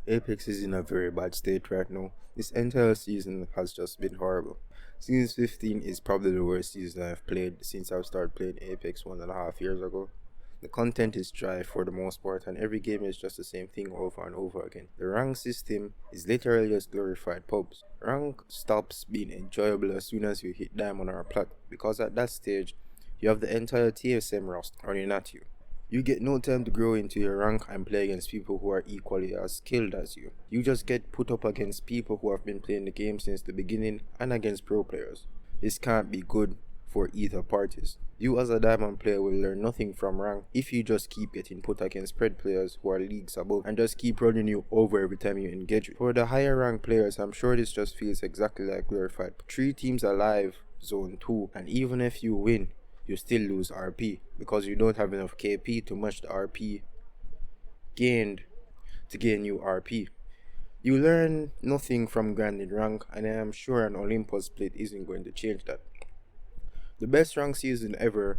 Apex is in a very bad state right now. This entire season has just been horrible. Season 15 is probably the worst season I've played since I've started playing Apex 1.5 years ago. The content is dry for the most part, and every game is just the same thing over and over again. The rank system is literally just glorified pubs. Rank stops being enjoyable as soon as you hit diamond or plat, because at that stage, you have the entire TSM roster running at you. You get no time to grow into your rank and play against people who are equally as skilled as you. You just get put up against people who have been playing the game since the beginning and against pro players. This can't be good for either parties. You as a diamond player will learn nothing from rank if you just keep getting put against spread players who are leagues above and just keep running you over every time you engage with. For the higher rank players, I'm sure this just feels exactly like glorified 3 teams alive, zone 2, and even if you win, you still lose RP because you don't have enough KP to match the RP gained to gain new RP. You learn nothing from grinding rank, and I am sure an Olympus split isn't going to change that. The best rank season ever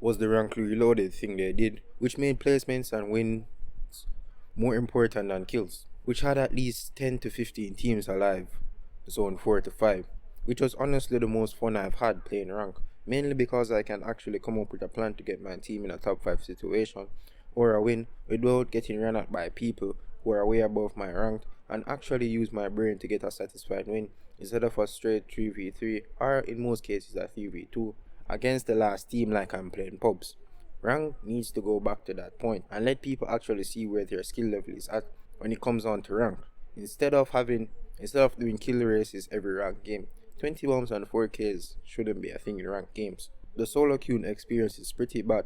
was the rank reloaded thing they did, which made placements and wins more important than kills, which had at least 10 to 15 teams alive, zone 4 to 5, which was honestly the most fun I've had playing rank, mainly because I can actually come up with a plan to get my team in a top 5 situation or a win without getting run at by people who are way above my rank and actually use my brain to get a satisfied win instead of a straight 3v3 or in most cases a 3v2 against the last team like I'm playing pubs. Rank needs to go back to that point and let people actually see where their skill level is at when it comes on to rank. Instead of doing kill races every rank game, 20 bombs and 4Ks shouldn't be a thing in ranked games. The solo queuing experience is pretty bad,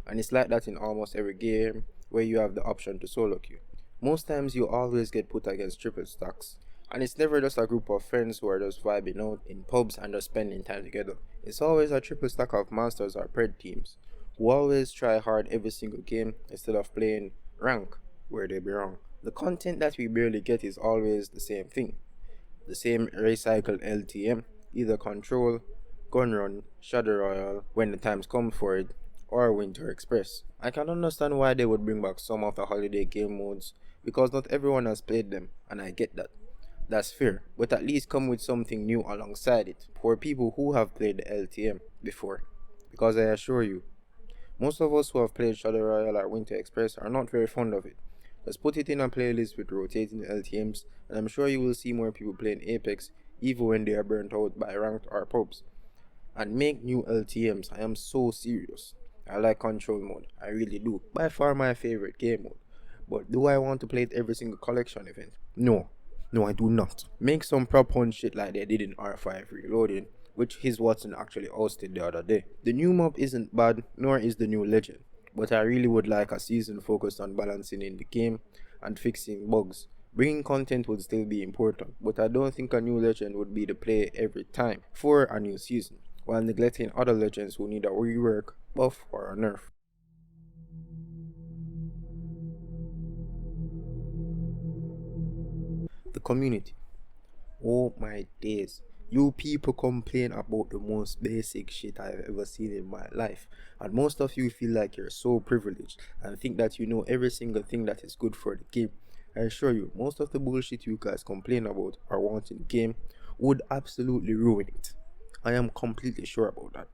and it's like that in almost every game where you have the option to solo queue. Most times you always get put against triple stacks, and it's never just a group of friends who are just vibing out in pubs and just spending time together. It's always a triple stack of monsters or pred teams who always try hard every single game instead of playing rank where they belong. The content that we barely get is always the same thing. The same recycled LTM, either control, gun run, shadow royale when the times come for it, or winter express. I can understand why they would bring back some of the holiday game modes because not everyone has played them, and I get that. That's fair, but at least come with something new alongside it for people who have played the LTM before. Because I assure you, most of us who have played Shadow Royale or Winter Express are not very fond of it. Just put it in a playlist with rotating LTMs, and I'm sure you will see more people playing Apex even when they are burnt out by ranked or pubs. And make new LTMs, I am so serious. I like control mode, I really do. By far my favorite game mode. But do I want to play it every single collection event? No. No, I do not. Make some prop hunt shit like they did in R5 Reloading, which his Watson actually hosted the other day. The new mob isn't bad, nor is the new legend, but I really would like a season focused on balancing in the game and fixing bugs. Bringing content would still be important, but I don't think a new legend would be the play every time for a new season, while neglecting other legends who need a rework, buff, or a nerf. The community. Oh my days. You people complain about the most basic shit I've ever seen in my life. And most of you feel like you're so privileged and think that you know every single thing that is good for the game. I assure you, most of the bullshit you guys complain about or want in the game would absolutely ruin it. I am completely sure about that.